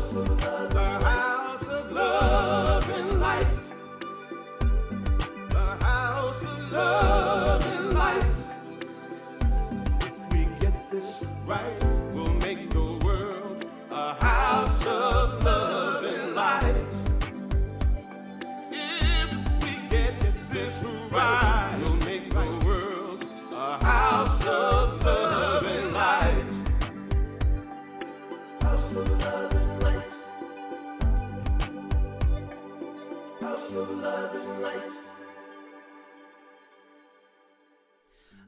The house of love and light. The house of love and light. If we get this right, we'll make the world a house of love and light. If we get this right, we'll make the world a house of love and light. House of love and light. House of love and light.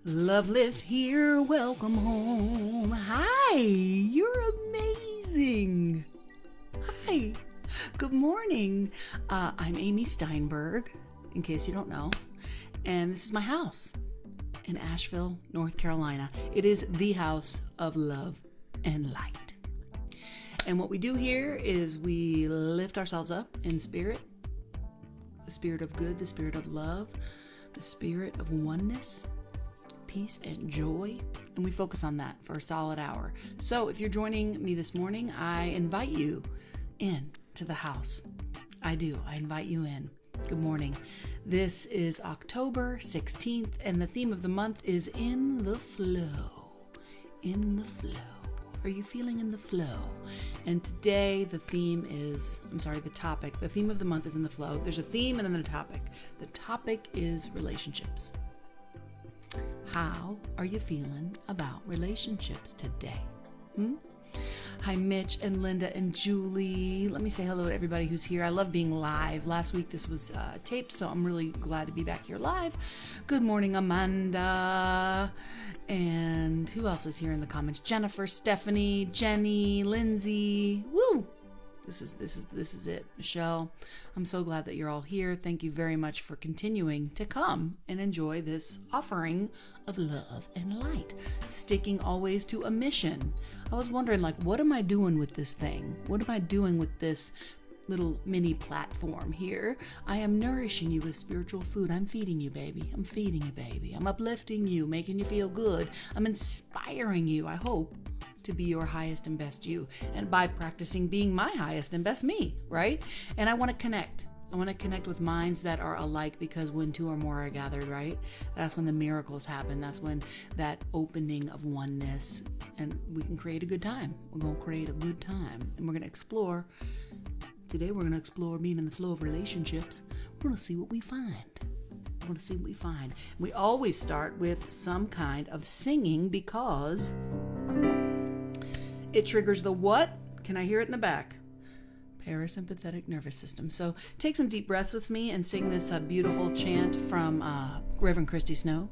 Love lives here. Welcome home. Hi, you're amazing. Hi, good morning. I'm Amy Steinberg, in case you don't know, and this is my house in Asheville, North Carolina. It is the house of love and light. And what we do here is we lift ourselves up in spirit, the spirit of good, the spirit of love, the spirit of oneness, peace and joy, and we focus on that for a solid hour. So if you're joining me this morning, I invite you in to the house. I do. I invite you in. Good morning. This is October 16th, and the theme of the month is in the flow. In the flow. Are you feeling in the flow? And today the topic. The theme of the month is in the flow. There's a theme and then a topic. The topic is relationships. How are you feeling about relationships today? Hi, Mitch and Linda and Julie. Let me say hello to everybody who's here. I love being live. Last week this was taped, so I'm really glad to be back here live. Good morning, Amanda. And who else is here in the comments? Jennifer, Stephanie, Jenny, Lindsay. Woo! This is it. Michelle, I'm so glad that you're all here. Thank you very much for continuing to come and enjoy this offering of love and light, sticking always to a mission. I was wondering, what am I doing with this thing? What am I doing with this little mini platform here? I am nourishing you with spiritual food. I'm feeding you, baby. I'm feeding you, baby. I'm uplifting you, making you feel good. I'm inspiring you, I hope, to be your highest and best you, and by practicing being my highest and best me, right? And I want to connect. I want to connect with minds that are alike, because when two or more are gathered, right? That's when the miracles happen. That's when that opening of oneness, and we can create a good time. We're going to create a good time, and we're going to explore. Today we're going to explore being in the flow of relationships. We're going to see what we find. We're going to see what we find. We always start with some kind of singing, because it triggers the what? Can I hear it in the back? Parasympathetic nervous system. So take some deep breaths with me and sing this beautiful chant from Reverend Christy Snow.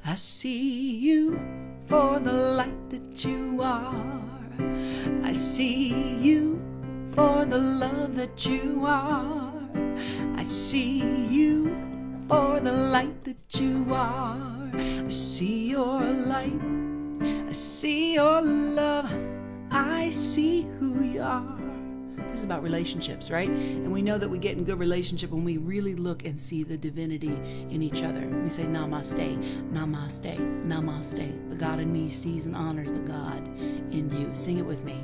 I see you for the light that you are. I see you for the love that you are. I see you for the light that you are. I see your light. I see your love. I see who you are. This is about relationships, right? And we know that we get in good relationship when we really look and see the divinity in each other. We say namaste, namaste, namaste. The God in me sees and honors the God in you. Sing it with me.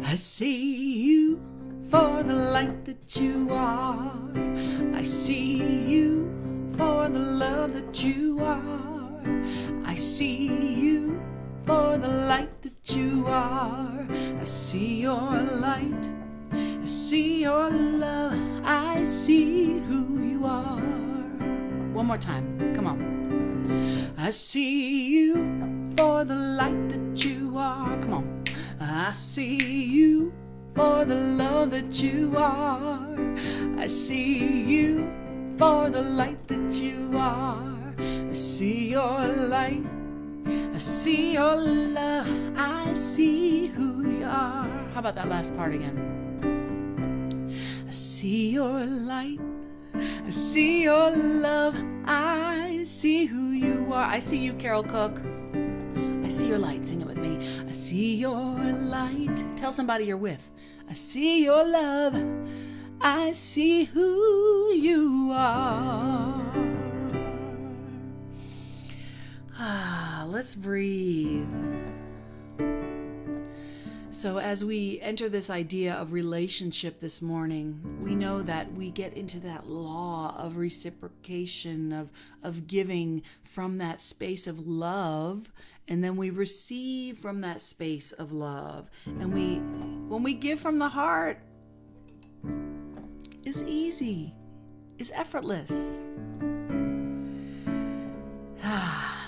I see you for the light that you are. I see you for the love that you are. I see you for the light that you are. I see your light. I see your love. I see who you are. One more time. Come on. I see you for the light that you are. Come on. I see you for the love that you are. I see you for the light that you are. I see your light. I see your love. I see who you are. How about that last part again? I see your light. I see your love. I see who you are. I see you, Carol Cook. I see your light. Sing it with me. I see your light. Tell somebody you're with. I see your love. I see who you are. Let's breathe. So as we enter this idea of relationship this morning, we know that we get into that law of reciprocation, of giving from that space of love, and then we receive from that space of love. And when we give from the heart, it's easy, it's effortless.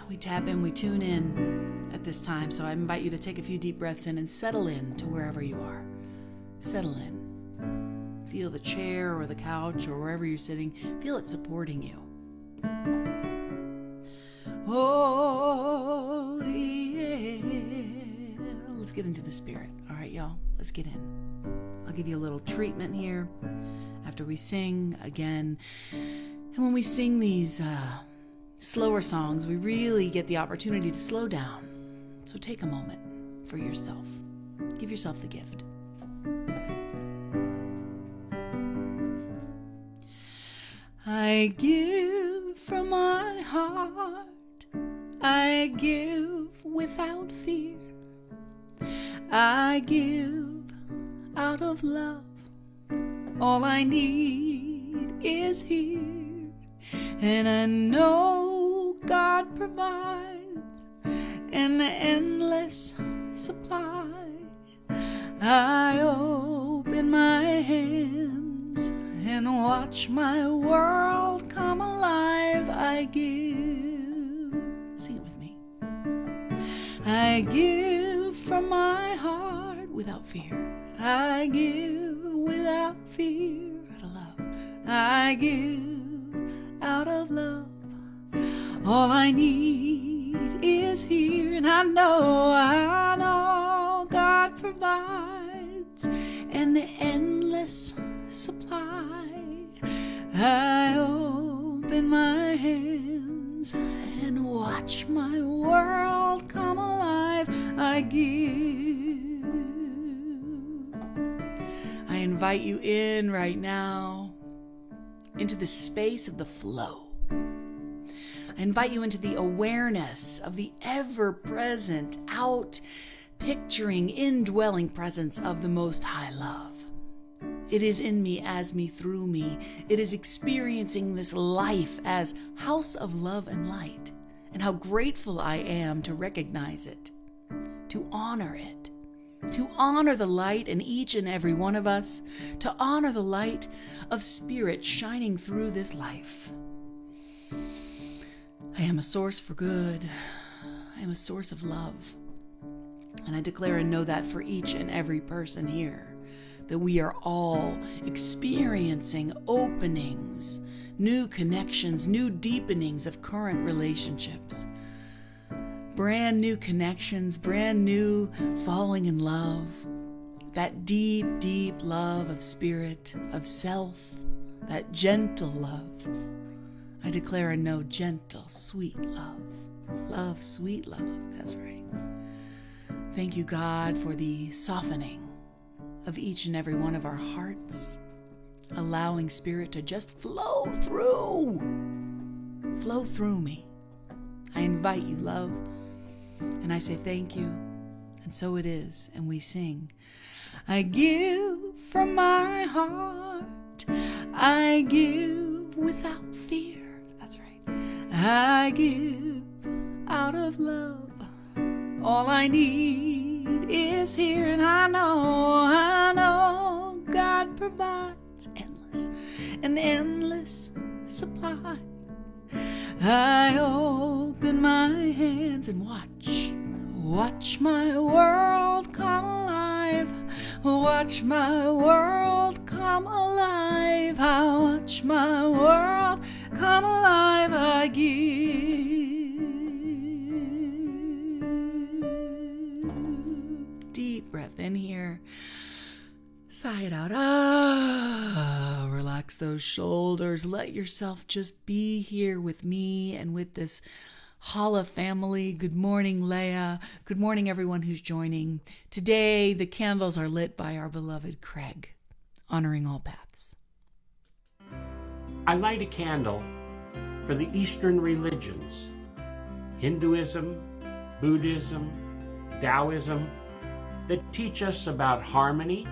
We tap in, we tune in at this time. So I invite you to take a few deep breaths in and settle in to wherever you are. Settle in. Feel the chair or the couch or wherever you're sitting. Feel it supporting you. Oh, yeah. Let's get into the spirit. All right, y'all. Let's get in. I'll give you a little treatment here after we sing again. And when we sing these slower songs, we really get the opportunity to slow down. So take a moment for yourself. Give yourself the gift. I give from my heart. I give without fear. I give out of love. All I need is here. And I know God provides an endless supply. I open my hands and watch my world come alive. I give, sing it with me. I give from my heart without fear. I give without fear out of love. I give out of love. All I need is here, and I know God provides an endless supply. I open my hands and watch my world come alive. I give. I invite you in right now into the space of the flow. I invite you into the awareness of the ever-present, out-picturing, indwelling presence of the Most High Love. It is in me, as me, through me. It is experiencing this life as house of love and light. And how grateful I am to recognize it, to honor it, to honor the light in each and every one of us, to honor the light of spirit shining through this life. I am a source for good. I am a source of love. And I declare and know that for each and every person here, that we are all experiencing openings, new connections, new deepenings of current relationships. Brand new connections, brand new falling in love. That deep, deep love of spirit, of self, that gentle love. I declare and know gentle, sweet love. Love, sweet love. That's right. Thank you, God, for the softening of each and every one of our hearts, allowing spirit to just flow through me. I invite you, love, and I say thank you, and so it is, and we sing. I give from my heart, I give without fear. That's right. I give out of love. All I need is here, and I know God provides an endless supply. I open my hands and watch my world come alive. Watch my world come alive. I watch my world come alive. I give. Deep breath in here. Sigh it out. Relax those shoulders. Let yourself just be here with me and with this Hala family. Good morning, Leah. Good morning, everyone who's joining. Today, the candles are lit by our beloved Craig, honoring all paths. I light a candle for the Eastern religions, Hinduism, Buddhism, Taoism, that teach us about harmony,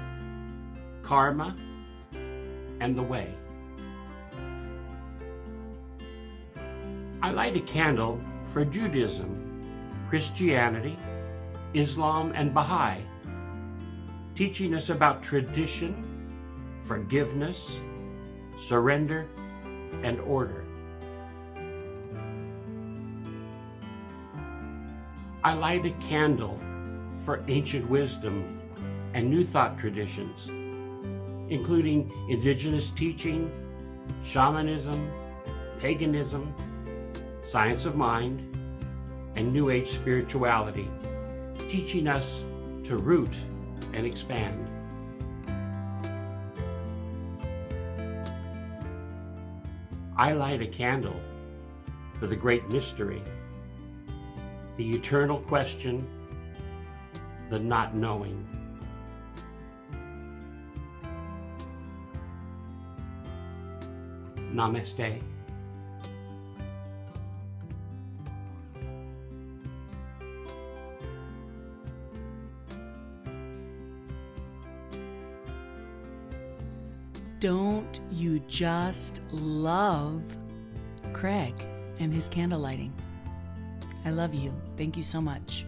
karma, and the way. I light a candle for Judaism, Christianity, Islam, and Baha'i, teaching us about tradition, forgiveness, surrender, and order. I light a candle for ancient wisdom and New Thought traditions, including indigenous teaching, shamanism, paganism, science of mind, and New Age spirituality, teaching us to root and expand. I light a candle for the great mystery, the eternal question, the not knowing. Namaste. Don't you just love Craig and his candle lighting? I love you. Thank you so much.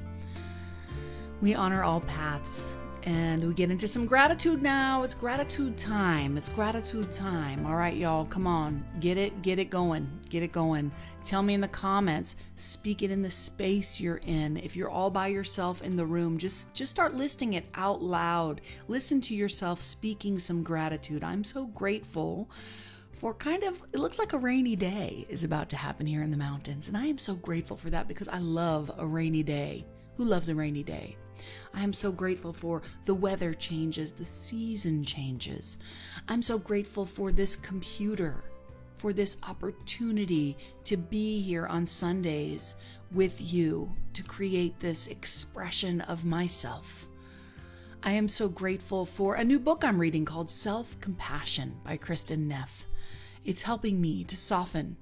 We honor all paths and we get into some gratitude now. It's gratitude time. It's gratitude time. All right, y'all, come on. Get it going. Get it going. Tell me in the comments. Speak it in the space you're in. If you're all by yourself in the room, just start listing it out loud. Listen to yourself speaking some gratitude. I'm so grateful for it looks like a rainy day is about to happen here in the mountains. And I am so grateful for that because I love a rainy day. Who loves a rainy day? I am so grateful for the weather changes, the season changes. I'm so grateful for this computer, for this opportunity to be here on Sundays with you, to create this expression of myself. I am so grateful for a new book I'm reading called Self-Compassion by Kristen Neff. It's helping me to soften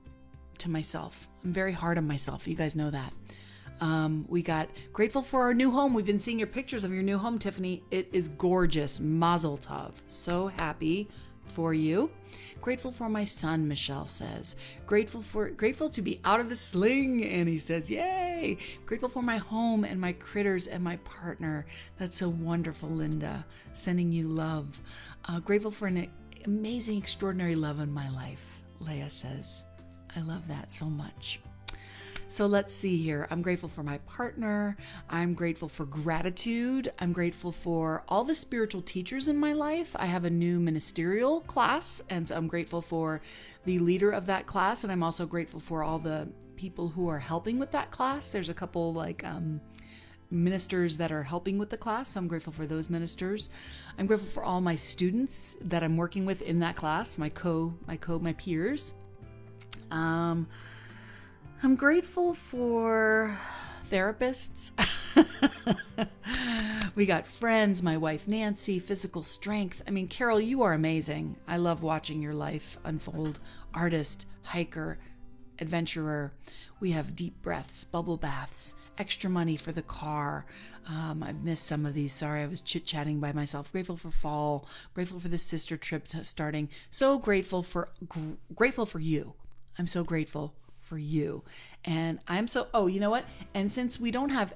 to myself. I'm very hard on myself. You guys know that. We got grateful for our new home. We've been seeing your pictures of your new home, Tiffany. It is gorgeous. Mazel tov. So happy for you. Grateful for my son, Michelle says. Grateful to be out of the sling, Annie says. Yay! Grateful for my home and my critters and my partner. That's so wonderful, Linda. Sending you love. Grateful for an amazing, extraordinary love in my life, Leah says. I love that so much. So let's see here. I'm grateful for my partner. I'm grateful for gratitude. I'm grateful for all the spiritual teachers in my life. I have a new ministerial class, and so I'm grateful for the leader of that class. And I'm also grateful for all the people who are helping with that class. There's a couple ministers that are helping with the class. So I'm grateful for those ministers. I'm grateful for all my students that I'm working with in that class, my peers. I'm grateful for therapists. We got friends, my wife, Nancy, physical strength. I mean, Carol, you are amazing. I love watching your life unfold. Artist, hiker, adventurer. We have deep breaths, bubble baths, extra money for the car. I've missed some of these. Sorry, I was chit-chatting by myself. Grateful for fall. Grateful for the sister trip starting. So grateful for you. I'm so grateful for you. And you know what? And since we don't have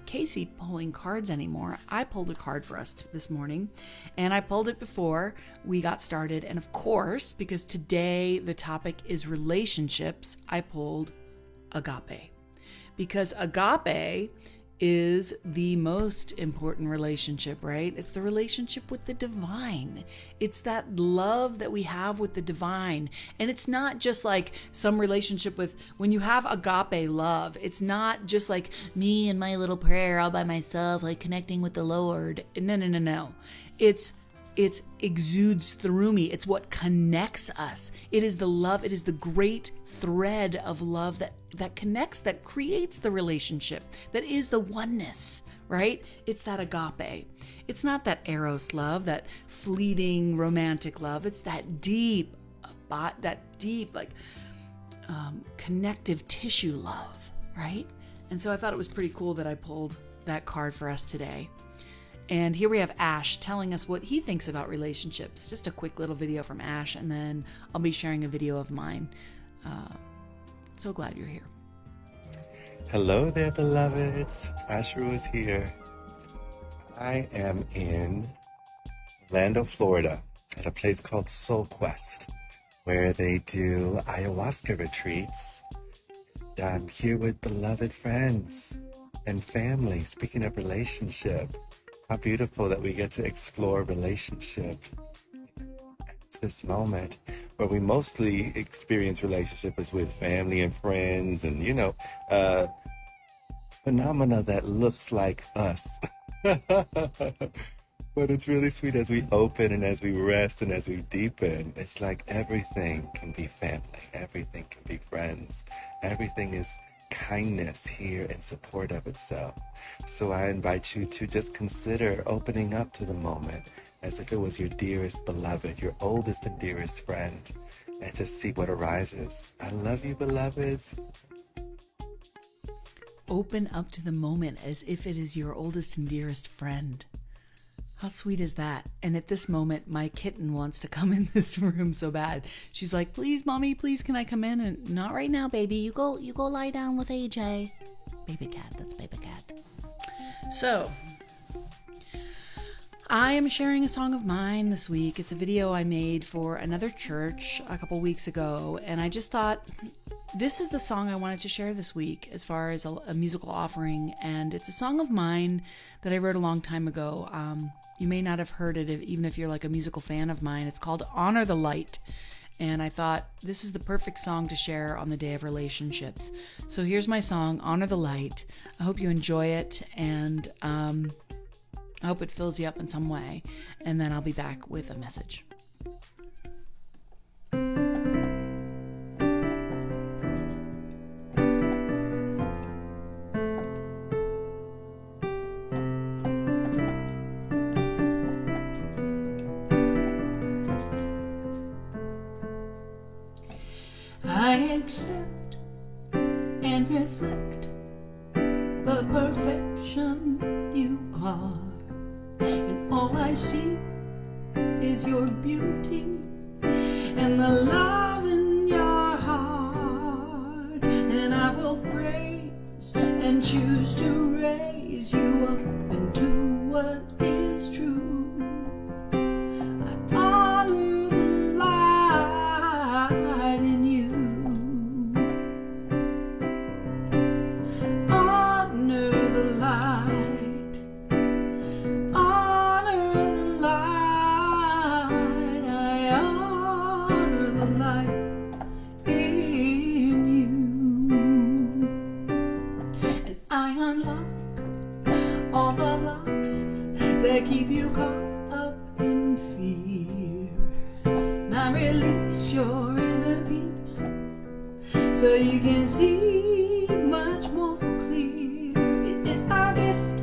Casey pulling cards anymore, I pulled a card for us this morning, and I pulled it before we got started. And of course, because today the topic is relationships, I pulled agape, because agape is the most important relationship, right? It's the relationship with the divine. It's that love that we have with the divine. And it's not just like some relationship when you have agape love, it's not just like me and my little prayer all by myself, like connecting with the Lord. No. It exudes through me. It's what connects us. It is the love. It is the great thread of love that connects, that creates the relationship, that is the oneness, right? It's that agape. It's not that eros love, that fleeting romantic love. It's that deep, connective tissue love, right? And so I thought it was pretty cool that I pulled that card for us today. And here we have Ash telling us what he thinks about relationships. Just a quick little video from Ash, and then I'll be sharing a video of mine. So glad you're here. Hello there, beloveds. Asheru is here. I am in Orlando, Florida, at a place called Soul Quest, where they do ayahuasca retreats. I'm here with beloved friends and family. Speaking of relationship, how beautiful that we get to explore relationship. It's this moment where we mostly experience relationship is with family and friends and, phenomena that looks like us. But it's really sweet as we open and as we rest and as we deepen. It's like everything can be family. Everything can be friends. Everything is kindness here in support of itself. So I invite you to just consider opening up to the moment as if it was your dearest beloved, your oldest and dearest friend, and just see what arises. I love you, beloveds. Open up to the moment as if it is your oldest and dearest friend. How sweet is that? And at this moment, my kitten wants to come in this room so bad. She's like, please, mommy, please, can I come in? And not right now, baby. You go lie down with AJ. Baby cat, that's baby cat. So, I am sharing a song of mine this week. It's a video I made for another church a couple weeks ago. And I just thought, this is the song I wanted to share this week as far as a musical offering. And it's a song of mine that I wrote a long time ago. You may not have heard it even if you're like a musical fan of mine. It's called Honor the Light. And I thought this is the perfect song to share on the day of relationships. So here's my song, Honor the Light. I hope you enjoy it, and I hope it fills you up in some way. And then I'll be back with a message. I accept and reflect the perfection you are, and all I see is your beauty and the love in your heart. And I will praise and choose to raise you up and do what is true. I honor the light in you. Honor the light. Honor the light. I honor the light in you. And I unlock all the blocks that keep you caught up in fear. And I release your inner peace so you can see much more clear. It is our gift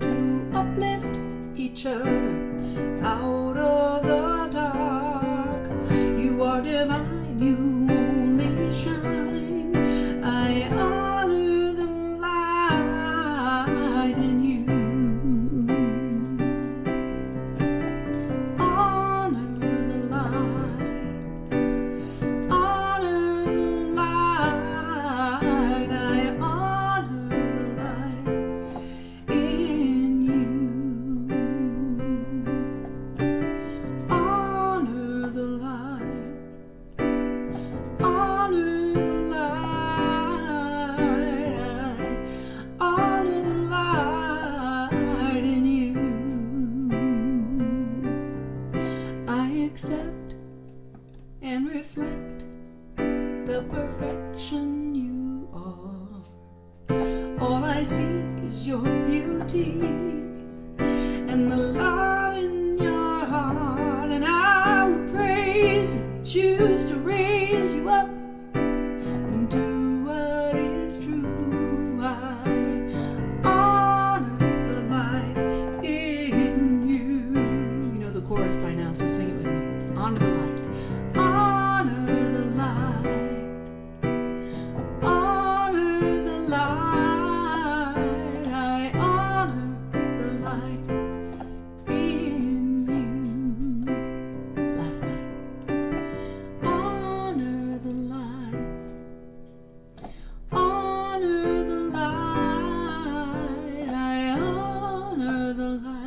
to uplift each other out of the dark. You are divine, you only shine. I honor the light in you. Honor the light. Honor the light. I honor the light in you. Honor the light. Honor the light. Honor the light in you. I accept and reflect the perfection you are. All I see is your beauty and the love in your heart. And I will praise and choose to raise you up and do what is true. I honor the light in you. You know the chorus by now, so sing it with me. Honor the light. Honor the light. Honor the light. I honor the light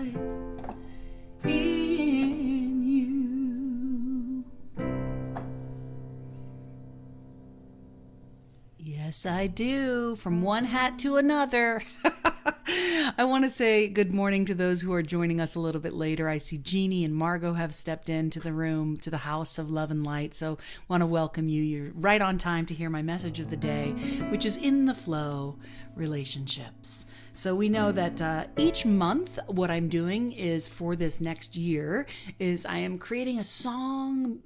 delight in you. Yes, I do. From one hat to another. I want to say good morning to those who are joining us a little bit later. I see Jeannie and Margot have stepped into the room, to the House of Love and Light. So want to welcome you. You're right on time to hear my message of the day, which is in the flow relationships. So we know that each month what I'm doing is for this next year is I am creating a song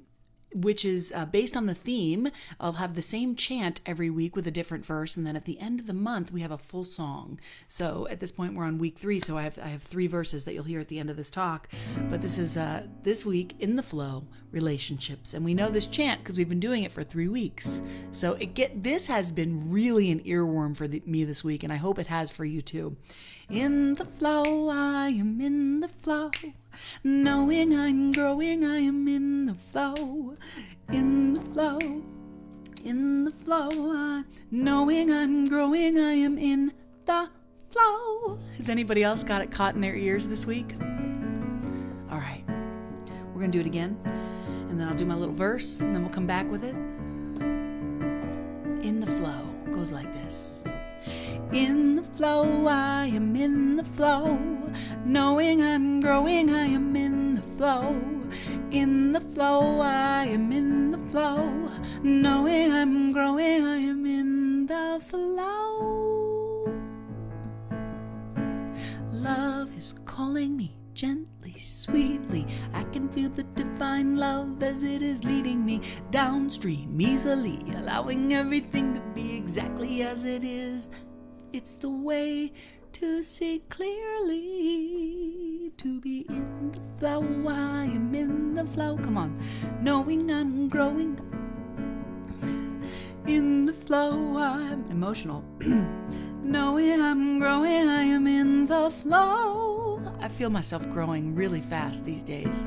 which is based on the theme. I'll have the same chant every week with a different verse, and then at the end of the month we have a full song. So at this point we're on week 3, so I have 3 verses that you'll hear at the end of this talk. But this is this week in the flow relationships, and we know this chant because we've been doing it for 3 weeks. So this has been really an earworm for me this week, and I hope it has for you too. In the flow, I am in the flow. Knowing I'm growing, I am in the flow. In the flow, in the flow. Knowing I'm growing, I am in the flow. Has anybody else got it caught in their ears this week? All right, we're going to do it again. And then I'll do my little verse, and then we'll come back with it. In the flow goes like this. In the flow, I am in the flow. Knowing I'm growing, I am in the flow. In the flow, I am in the flow. Knowing I'm growing, I am in the flow. Love is calling me gently, sweetly. I can feel the divine love as it is leading me downstream easily, allowing everything to be exactly as it is. It's the way to see clearly, to be in the flow. I am in the flow. Come on. Knowing I'm growing. In the flow, I'm emotional. Knowing I'm growing, I am in the flow. I feel myself growing really fast these days.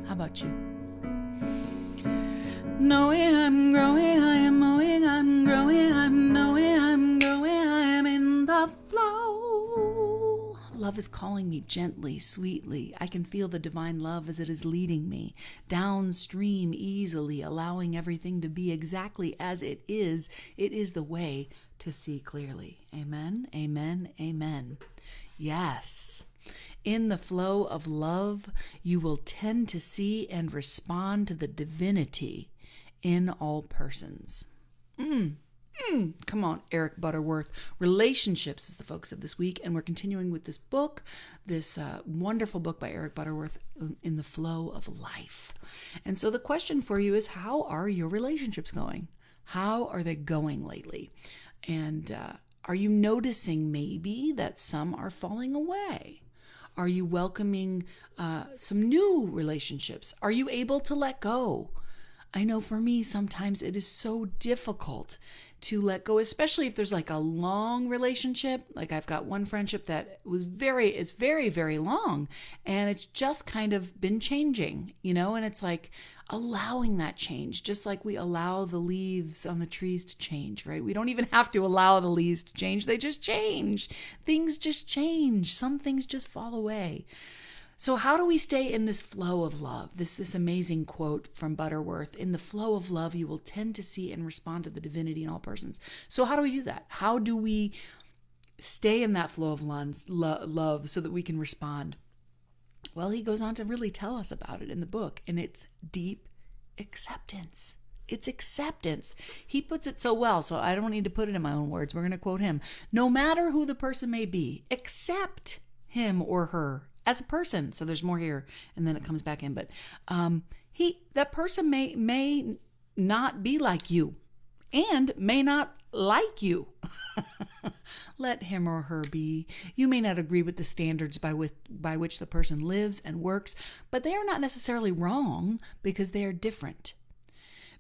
How about you? Knowing I'm growing, I am knowing I'm growing, I'm knowing I'm growing, I am in the flow. Love is calling me gently, sweetly. I can feel the divine love as it is leading me downstream easily, allowing everything to be exactly as it is. It is the way to see clearly. Amen, amen, amen. Yes. In the flow of love, you will tend to see and respond to the divinity in all persons. Come on, Eric Butterworth. Relationships is the focus of this week, and we're continuing with this book, this wonderful book by Eric Butterworth, In the Flow of Life. And so the question for you is, how are your relationships going? How are they going lately? And are you noticing maybe that some are falling away? Are you welcoming some new relationships? Are you able to let go? I know for me, sometimes it is so difficult to let go, especially if there's like a long relationship. Like I've got one friendship that it's very, very long, and it's just kind of been changing, and it's like allowing that change, just like we allow the leaves on the trees to change, right? We don't even have to allow the leaves to change. They just change. Things just change. Some things just fall away. So how do we stay in this flow of love? This amazing quote from Butterworth, in the flow of love, you will tend to see and respond to the divinity in all persons. So how do we do that? How do we stay in that flow of love so that we can respond? Well, he goes on to really tell us about it in the book, and it's deep acceptance. It's acceptance. He puts it so well, so I don't need to put it in my own words. We're going to quote him. No matter who the person may be, accept him or her as a person. So there's more here, and then it comes back in. But that person may not be like you, and may not like you. Let him or her be. You may not agree with the standards by which the person lives and works, but they are not necessarily wrong because they are different.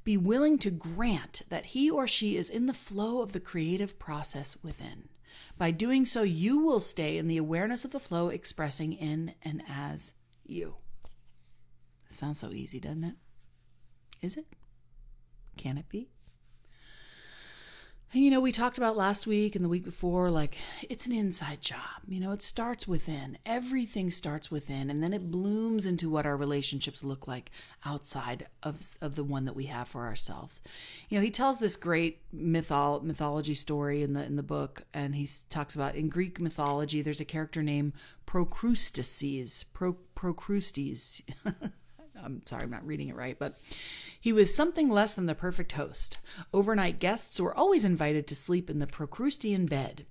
Be willing to grant that he or she is in the flow of the creative process within. By doing so, you will stay in the awareness of the flow, expressing in and as you. Sounds so easy, doesn't it? Is it? Can it be? And, we talked about last week and the week before, like, it's an inside job. It starts within. Everything starts within, and then it blooms into what our relationships look like outside of the one that we have for ourselves. He tells this great mythology story in the book, and he talks about, in Greek mythology, there's a character named Procrustes. Procrustes. I'm sorry, I'm not reading it right, but he was something less than the perfect host. Overnight guests were always invited to sleep in the Procrustean bed.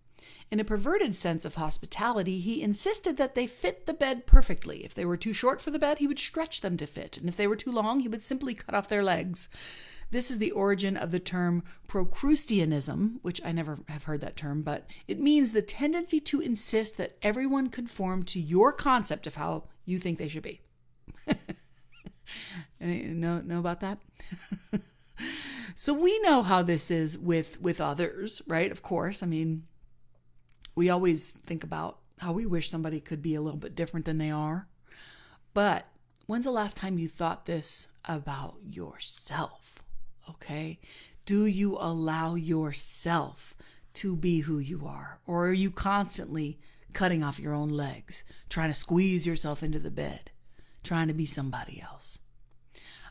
In a perverted sense of hospitality, he insisted that they fit the bed perfectly. If they were too short for the bed, he would stretch them to fit, and if they were too long, he would simply cut off their legs. This is the origin of the term Procrusteanism, which I never have heard that term, but it means the tendency to insist that everyone conform to your concept of how you think they should be. Know about that? So we know how this is with others, right? Of course. We always think about how we wish somebody could be a little bit different than they are. But when's the last time you thought this about yourself? Okay? Do you allow yourself to be who you are? Or are you constantly cutting off your own legs, trying to squeeze yourself into the bed, trying to be somebody else?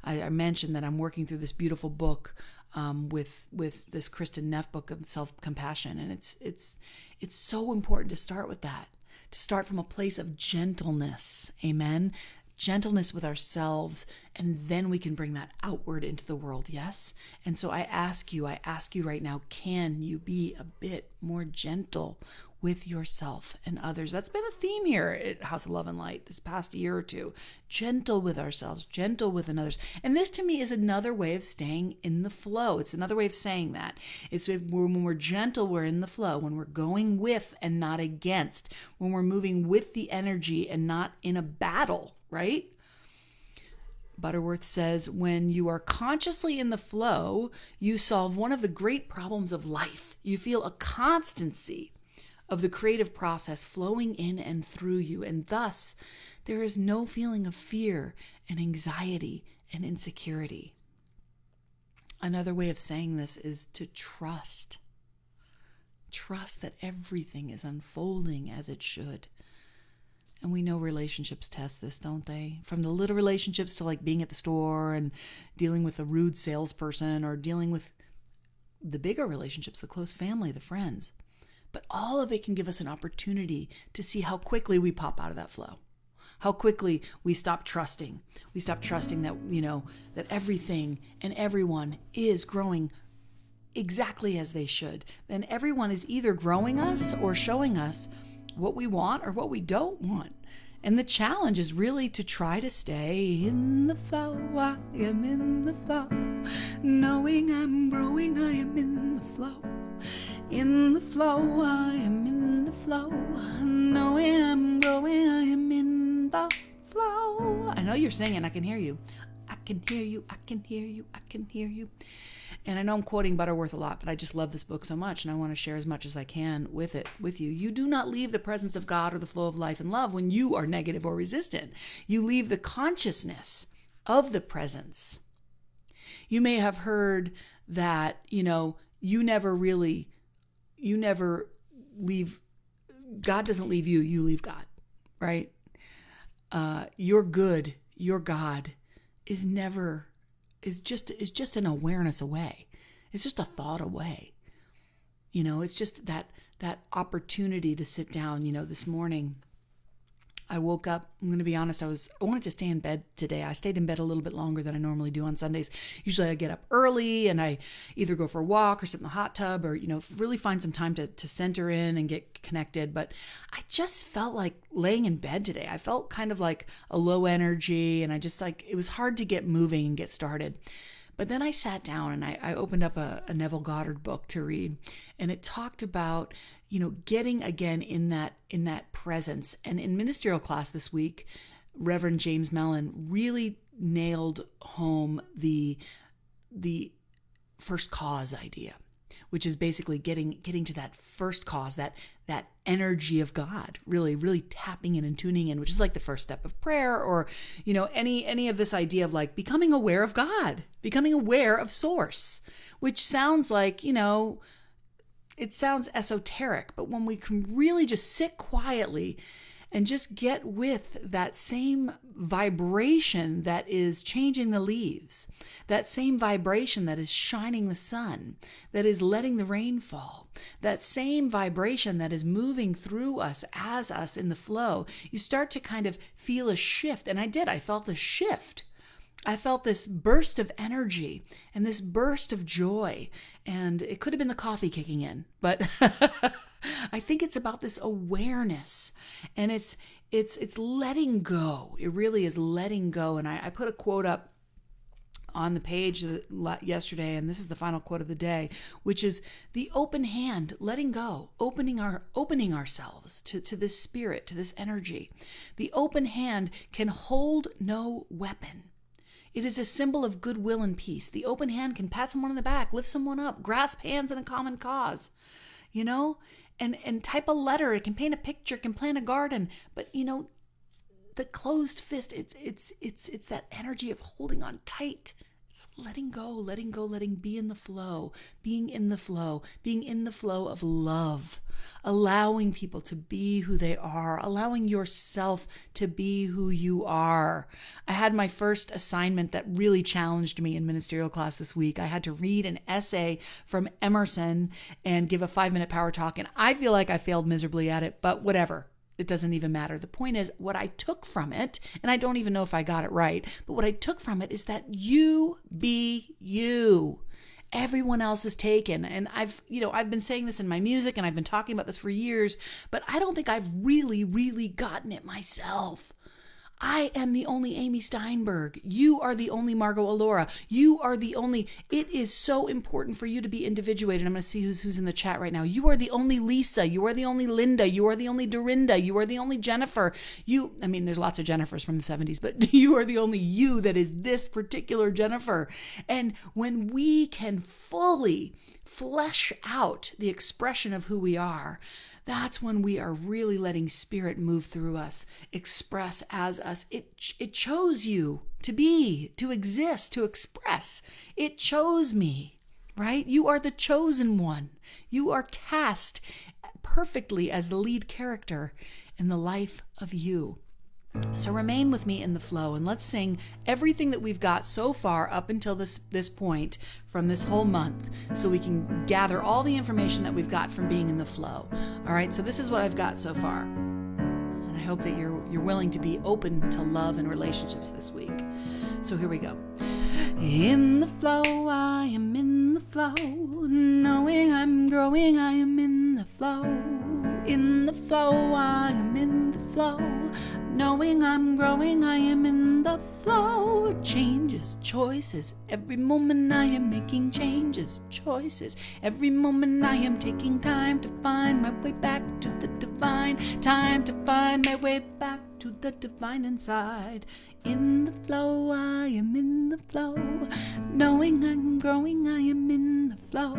I mentioned that I'm working through this beautiful book with this Kristen Neff book of self-compassion, and it's so important to start with that, to start from a place of gentleness, amen? Gentleness with ourselves, and then we can bring that outward into the world, yes? And so I ask you right now, can you be a bit more gentle with yourself and others? That's been a theme here at House of Love and Light this past year or two. Gentle with ourselves, gentle with others. And this to me is another way of staying in the flow. It's another way of saying that. It's when we're gentle, we're in the flow. When we're going with and not against. When we're moving with the energy and not in a battle, right? Butterworth says, when you are consciously in the flow, you solve one of the great problems of life. You feel a constancy of the creative process flowing in and through you, and thus there is no feeling of fear and anxiety and insecurity. Another way of saying this is to trust. Trust that everything is unfolding as it should. And we know relationships test this, don't they? From the little relationships to like being at the store and dealing with a rude salesperson, or dealing with the bigger relationships, the close family, the friends. But all of it can give us an opportunity to see how quickly we pop out of that flow. How quickly we stop trusting. We stop trusting that, that everything and everyone is growing exactly as they should. Then everyone is either growing us or showing us what we want or what we don't want. And the challenge is really to try to stay in the flow. I am in the flow. Knowing I'm growing, I am in the flow. In the flow, I am in the flow. Knowing I'm growing, I am in the flow. I know you're singing, I can hear you. I can hear you, I can hear you, I can hear you. And I know I'm quoting Butterworth a lot, but I just love this book so much, and I want to share as much as I can with you. You do not leave the presence of God or the flow of life and love when you are negative or resistant. You leave the consciousness of the presence. You may have heard that, you never leave, God doesn't leave you, you leave God, right? Your good, your God is just an awareness away. It's just a thought away. It's just that opportunity to sit down. This morning I woke up, I'm going to be honest, I wanted to stay in bed today. I stayed in bed a little bit longer than I normally do on Sundays. Usually I get up early and I either go for a walk or sit in the hot tub, or, really find some time to center in and get connected. But I just felt like laying in bed today. I felt kind of like a low energy, and it was hard to get moving and get started. But then I sat down and I opened up a Neville Goddard book to read, and it talked about, getting again in that presence. And in ministerial class this week, Reverend James Mellon really nailed home the first cause idea, which is basically getting to that first cause, that energy of God, really tapping in and tuning in, which is like the first step of prayer, or, any of this idea of like becoming aware of God, becoming aware of source, which sounds like, it sounds esoteric, but when we can really just sit quietly and just get with that same vibration that is changing the leaves, that same vibration that is shining the sun, that is letting the rain fall, that same vibration that is moving through us as us in the flow, you start to kind of feel a shift. And I felt a shift. I felt this burst of energy and this burst of joy, and it could have been the coffee kicking in, but I think it's about this awareness, and it's letting go. It really is letting go. And I put a quote up on the page yesterday, and this is the final quote of the day, which is the open hand, letting go, opening ourselves to this spirit, to this energy. The open hand can hold no weapon. It is a symbol of goodwill and peace. The open hand can pat someone on the back, lift someone up, grasp hands in a common cause, and type a letter. It can paint a picture, can plant a garden. But, the closed fist, it's that energy of holding on tight. It's letting go, be in the flow, being in the flow of love, allowing people to be who they are, allowing yourself to be who you are. I had my first assignment that really challenged me in ministerial class this week. I had to read an essay from Emerson and give a 5-minute power talk, and I feel like I failed miserably at it, but whatever. It doesn't even matter. The point is, what I took from it, and I don't even know if I got it right, but what I took from it is that you be you. Everyone else is taken. And I've been saying this in my music, and I've been talking about this for years, but I don't think I've really, really gotten it myself. I am the only Amy Steinberg. You are the only Margot Alora. You are the only. It is so important for you to be individuated. I'm going to see who's in the chat right now. You are the only Lisa. You are the only Linda. You are the only Dorinda. You are the only Jennifer. There's lots of Jennifers from the 70s, but you are the only you that is this particular Jennifer. And when we can fully flesh out the expression of who we are, that's when we are really letting spirit move through us, express as us. It chose you to be, to exist, to express. It chose me, right? You are the chosen one. You are cast perfectly as the lead character in the life of you. So remain with me in the flow, and let's sing everything that we've got so far up until this point from this whole month, so we can gather all the information that we've got from being in the flow. All right, so this is what I've got so far, and I hope that you're willing to be open to love and relationships this week. So here we go. In the flow, I am in the flow, knowing I'm growing, I am in the flow. In the flow, I am in the flow, knowing I'm growing, I am in the flow. Changes, choices, every moment I am making changes, choices. Every moment I am taking time to find my way back to the divine, time to find my way back to the divine inside. In the flow, I am in the flow, knowing I'm growing, I am in the flow.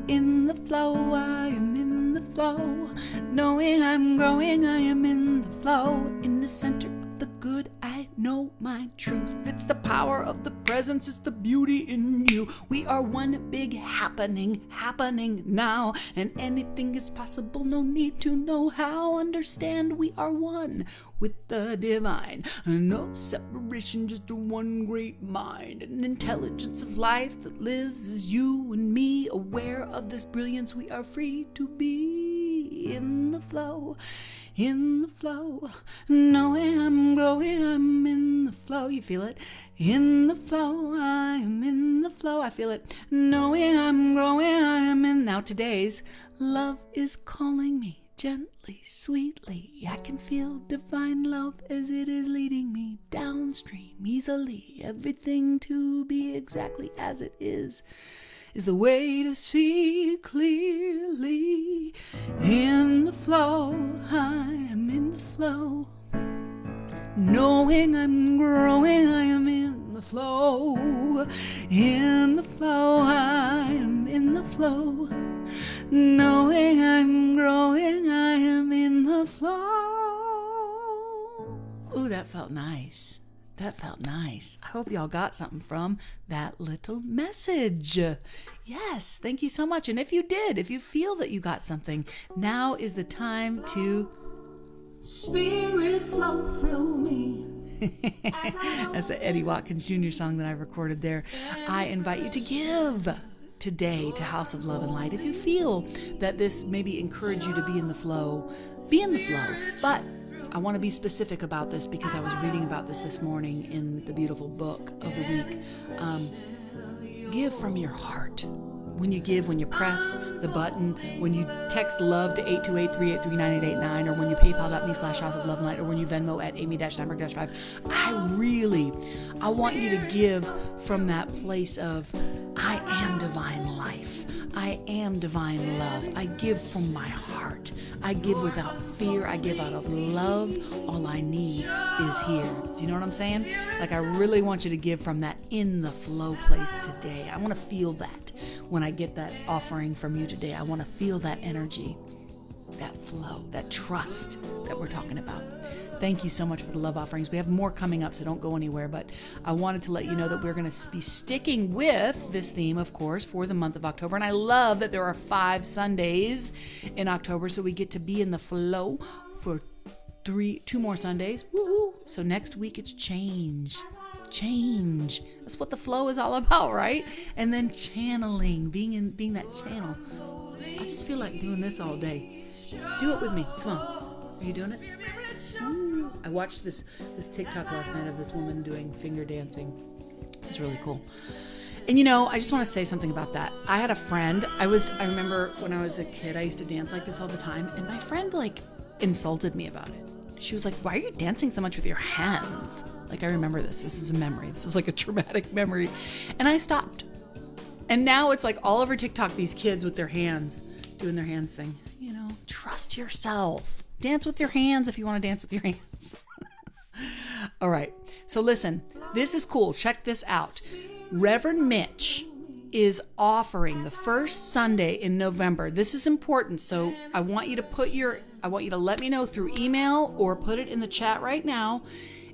In the flow, I am in the flow, knowing I'm growing, I am in the flow. In the center of the good, I know my truth. It's the power of the presence, it's the beauty in you. We are one big happening now, and anything is possible, no need to know how. Understand we are one with the divine. No separation, just one great mind. An intelligence of life that lives as you and me. Aware of this brilliance, we are free to be in the flow. In the flow, knowing I'm growing, I'm in the flow. You feel it? In the flow, I am in the flow. I feel it. Knowing I'm growing, I am in. Now today's love is calling me gently, sweetly. I can feel divine love as it is leading me downstream easily. Everything to be exactly as it is the way to see clearly. In the flow, I am in the flow, knowing I'm growing, I am in the flow. In the flow, I am in the flow, knowing I'm growing, I am in the flow. Ooh, that felt nice. That felt nice. I hope y'all got something from that little message. Yes, thank you so much. And if you did, if you feel that you got something, now is the time to Spirit flow through me. That's the Eddie Watkins Jr. song that I recorded there. I invite you to give today to House of Love and Light. If you feel that this maybe encourage you to be in the flow, be in the flow. But I want to be specific about this because I was reading about this morning in the beautiful book of the week. Give from your heart. When you give, when you press the button, when you text love to 828-383-9889, or when you paypal.me/House of Love and Light, or when you Venmo at Amy-Steinberg-5, I want you to give from that place of, I am divine life. I am divine love. I give from my heart. I give without fear. I give out of love. All I need is here. Do you know what I'm saying? Like, I really want you to give from that in the flow place today. I want to feel that when I get that offering from you today. I want to feel that energy, that flow, that trust that we're talking about. Thank you so much for the love offerings. We have more coming up, so don't go anywhere. But I wanted to let you know that we're going to be sticking with this theme, of course, for the month of October. And I love that there are 5 Sundays in October, so we get to be in the flow for 2 more Sundays. Woo-hoo. So next week it's change. That's what the flow is all about, right? And then channeling, being that channel. I just feel like doing this all day. Do it with me. Come on. Are you doing it? Ooh. I watched this TikTok last night of this woman doing finger dancing. It's really cool. And I just want to say something about that. I had a friend. I remember when I was a kid, I used to dance like this all the time, and my friend insulted me about it. She was like, "Why are you dancing so much with your hands?" I remember this. This is a memory. This is like a traumatic memory. And I stopped. And now it's like all over TikTok, these kids with their hands, doing their hands thing. Trust yourself. Dance with your hands if you want to dance with your hands. All right. So listen, this is cool. Check this out. Reverend Mitch is offering the first Sunday in November. This is important. So I want you to let me know through email or put it in the chat right now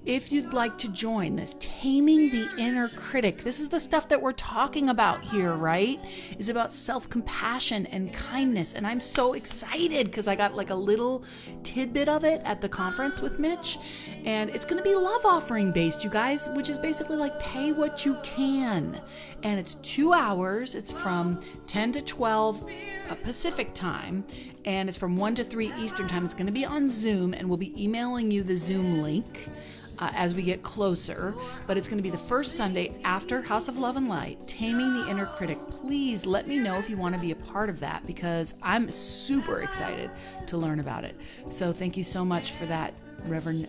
if you'd like to join this Taming the Inner Critic. This is the stuff that we're talking about here, right? It's about self-compassion and kindness. And I'm so excited because I got a little tidbit of it at the conference with Mitch. And it's going to be love offering based, you guys, which is basically pay what you can. And it's 2 hours. It's from 10 to 12 Pacific time. And it's from 1 to 3 Eastern time. It's going to be on Zoom, and we'll be emailing you the Zoom link as we get closer, but it's going to be the first Sunday after House of Love and Light, Taming the Inner Critic. Please let me know if you want to be a part of that, because I'm super excited to learn about it. So thank you so much for that, Reverend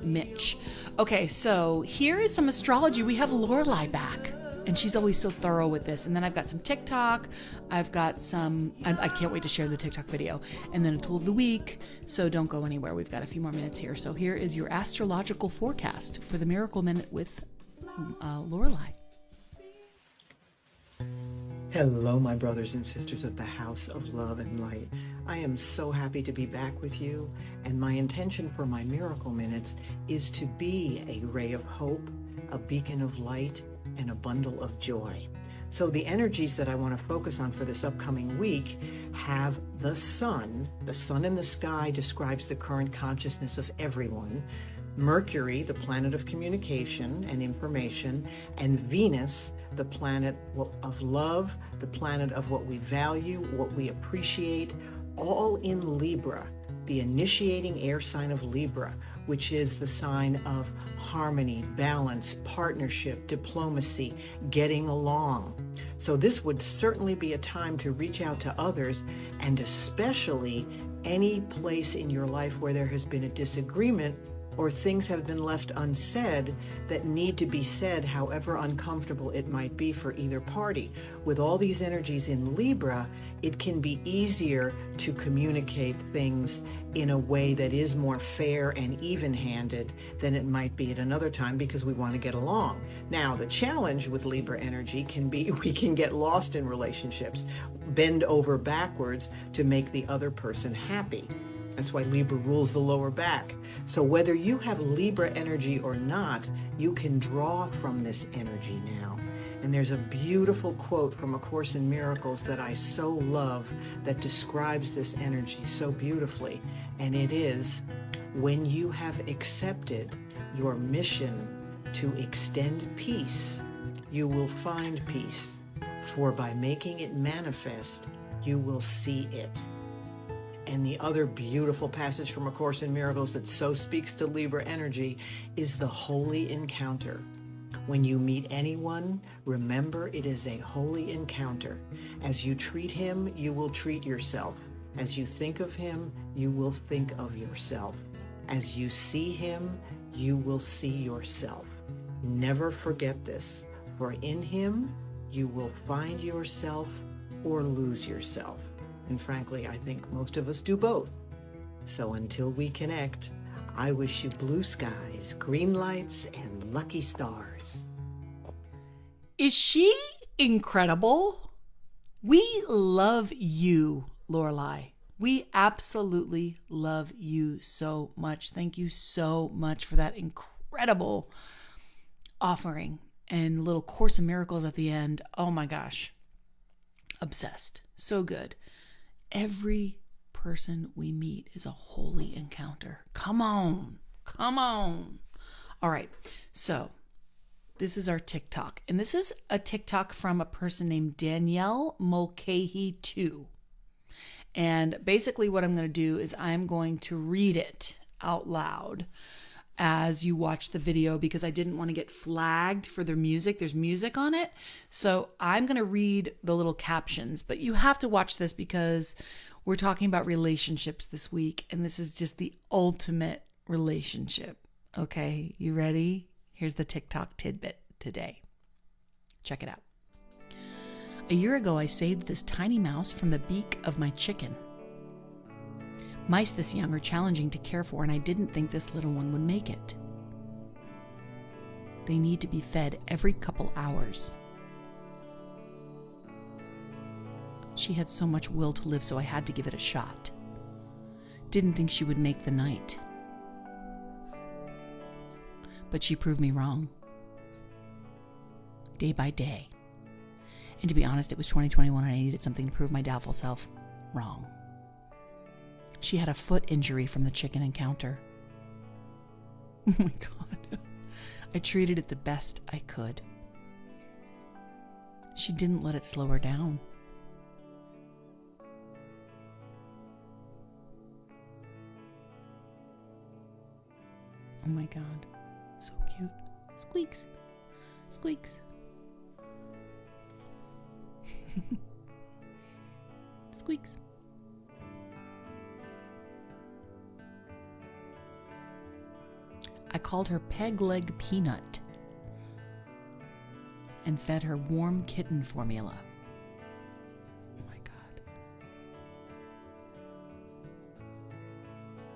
Mitch. Okay, so here is some astrology. We have Lorelei back, and she's always so thorough with this. And then I've got some TikTok. I've got I can't wait to share the TikTok video. And then a tool of the week. So don't go anywhere. We've got a few more minutes here. So here is your astrological forecast for the Miracle Minute with Lorelei. Hello, my brothers and sisters of the House of Love and Light. I am so happy to be back with you. And my intention for my Miracle Minutes is to be a ray of hope, a beacon of light, and a bundle of joy. So the energies that I want to focus on for this upcoming week have the sun. The sun in the sky describes the current consciousness of everyone. Mercury, the planet of communication and information, and Venus, the planet of love, the planet of what we value, what we appreciate, all in Libra, the initiating air sign of Libra, which is the sign of harmony, balance, partnership, diplomacy, getting along. So this would certainly be a time to reach out to others, and especially any place in your life where there has been a disagreement or things have been left unsaid that need to be said, however uncomfortable it might be for either party. With all these energies in Libra, it can be easier to communicate things in a way that is more fair and even-handed than it might be at another time, because we want to get along. Now, the challenge with Libra energy can be we can get lost in relationships, bend over backwards to make the other person happy. That's why Libra rules the lower back. So whether you have Libra energy or not, you can draw from this energy now. And there's a beautiful quote from A Course in Miracles that I so love that describes this energy so beautifully. And it is, when you have accepted your mission to extend peace, you will find peace. For by making it manifest, you will see it. And the other beautiful passage from A Course in Miracles that so speaks to Libra energy is the holy encounter. When you meet anyone, remember it is a holy encounter. As you treat him, you will treat yourself. As you think of him, you will think of yourself. As you see him, you will see yourself. Never forget this, for in him, you will find yourself or lose yourself. And frankly, I think most of us do both. So until we connect, I wish you blue skies, green lights, and lucky stars. Is she incredible? We love you, Lorelei. We absolutely love you so much. Thank you so much for that incredible offering and little Course in Miracles at the end. Oh my gosh. Obsessed. So good. Every person we meet is a holy encounter. Come on. Come on. All right. So this is our TikTok. And this is a TikTok from a person named Danielle Mulcahy 2. And basically what I'm going to do is I'm going to read it out loud as you watch the video because I didn't want to get flagged for their music. There's music on it. So I'm going to read the little captions, but you have to watch this because we're talking about relationships this week. And this is just the ultimate relationship. Okay, you ready? Here's the TikTok tidbit today. Check it out. A year ago, I saved this tiny mouse from the beak of my chicken. Mice this young are challenging to care for, and I didn't think this little one would make it. They need to be fed every couple hours. She had so much will to live, so I had to give it a shot. Didn't think she would make the night. But she proved me wrong. Day by day. And to be honest, it was 2021 and I needed something to prove my doubtful self wrong. She had a foot injury from the chicken encounter. Oh my God. I treated it the best I could. She didn't let it slow her down. Oh my God. So cute. Squeaks. Squeaks. Squeaks. I called her Peg Leg Peanut and fed her warm kitten formula. Oh my God.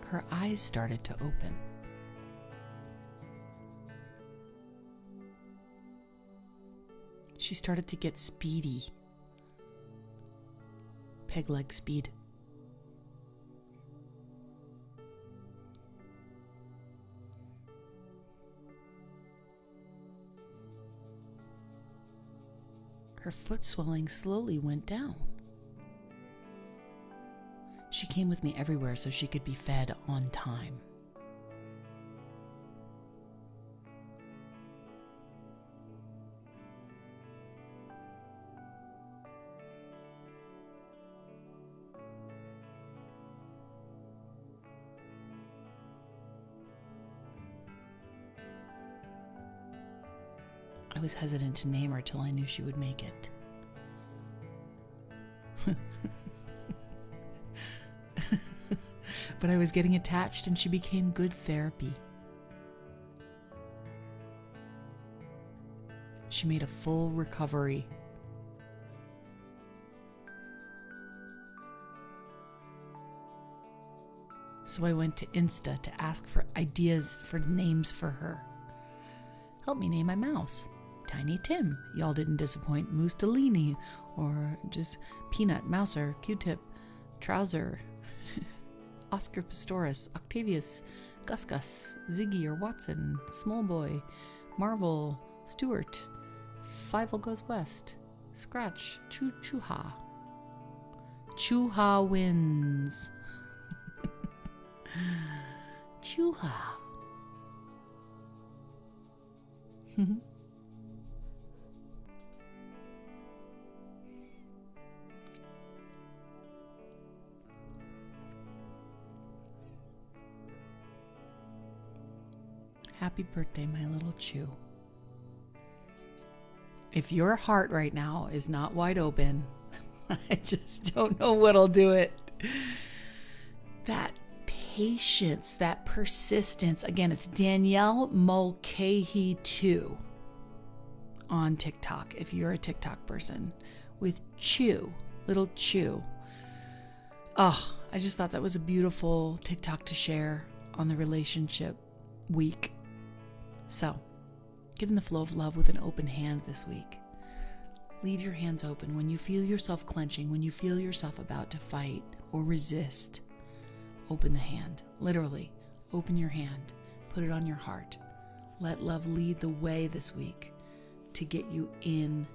Her eyes started to open. She started to get speedy. Peg leg speed. Her foot swelling slowly went down. She came with me everywhere so she could be fed on time. I was hesitant to name her till I knew she would make it. But I was getting attached and she became good therapy. She made a full recovery. So I went to Insta to ask for ideas for names for her. Help me name my mouse. Tiny Tim. Y'all didn't disappoint. Mussolini. Or just Peanut, Mouser, Q-Tip, Trouser. Oscar Pistorius, Octavius, Gus Gus, Ziggy or Watson, Small Boy, Marvel, Stewart, Fievel Goes West, Scratch, Chuha. Chuha wins. Chuha. Happy birthday, my little Chew. If your heart right now is not wide open, I just don't know what'll do it. That patience, that persistence. Again, it's Danielle Mulcahy 2 on TikTok, if you're a TikTok person, with Chew, little Chew. Oh, I just thought that was a beautiful TikTok to share on the relationship week. So, get in the flow of love with an open hand this week. Leave your hands open when you feel yourself clenching, when you feel yourself about to fight or resist. Open the hand. Literally, open your hand. Put it on your heart. Let love lead the way this week to get you in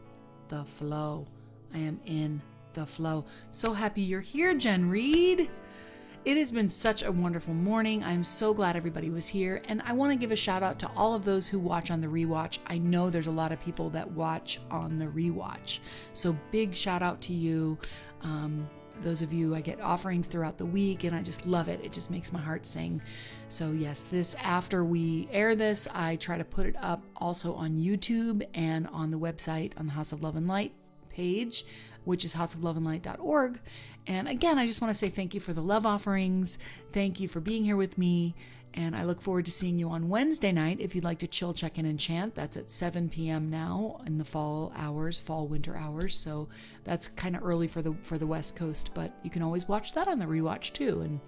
the flow. I am in the flow. So happy you're here, Jen Reed. It has been such a wonderful morning. I'm so glad everybody was here. And I want to give a shout out to all of those who watch on the rewatch. I know there's a lot of people that watch on the rewatch. So big shout out to you. Those of you, I get offerings throughout the week and I just love it. It just makes my heart sing. So yes, after we air this, I try to put it up also on YouTube and on the website on the House of Love and Light page, which is houseofloveandlight.org. And again, I just want to say thank you for the love offerings. Thank you for being here with me. And I look forward to seeing you on Wednesday night. If you'd like to chill, check in, and chant, that's at 7 p.m. now in the fall winter hours. So that's kind of early for the West Coast, but you can always watch that on the rewatch too. And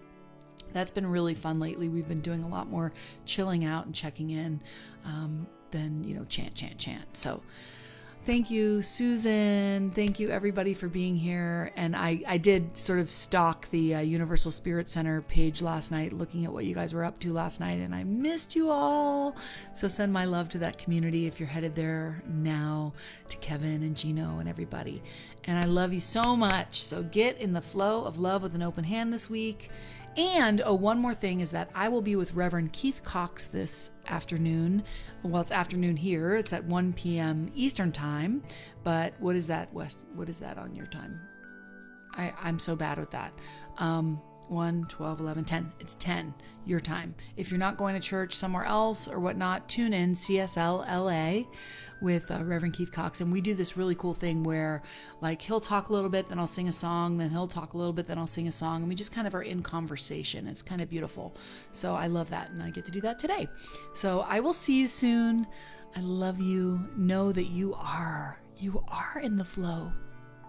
that's been really fun lately. We've been doing a lot more chilling out and checking in than, chant. So thank you, Susan. Thank you, everybody, for being here. And I did sort of stalk the Universal Spirit Center page last night, looking at what you guys were up to last night, and I missed you all. So send my love to that community if you're headed there now, to Kevin and Gino and everybody. And I love you so much. So get in the flow of love with an open hand this week. And one more thing is that I will be with Reverend Keith Cox this afternoon. Well, it's afternoon here. It's at 1 p.m. Eastern time. But what is that, West? What is that on your time? I'm so bad with that. 1, 12, 11, 10. It's 10 your time. If you're not going to church somewhere else or whatnot, tune in CSL LA with Reverend Keith Cox. And we do this really cool thing where like he'll talk a little bit, then I'll sing a song, then he'll talk a little bit, then I'll sing a song. And we just kind of are in conversation. It's kind of beautiful. So I love that. And I get to do that today. So I will see you soon. I love you. Know that you are in the flow.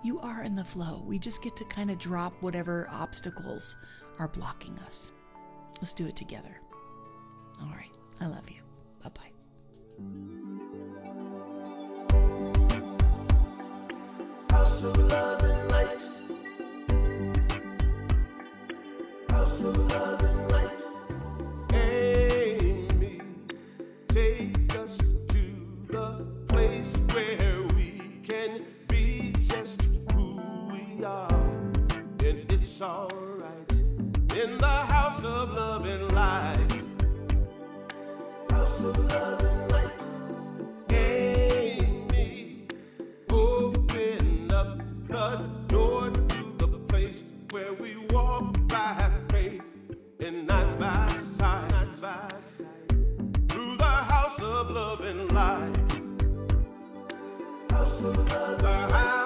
You are in the flow. We just get to kind of drop whatever obstacles are blocking us. Let's do it together. All right. I love you. Bye-bye. House of love and light. House of love and light. Amy, take us to the place where we can be just who we are. And it's alright in the house of love and light. House of love and light. Amy, open up the door to the place where we walk by faith and not by sight. Not by sight. Through the house of love and light. House of love and light.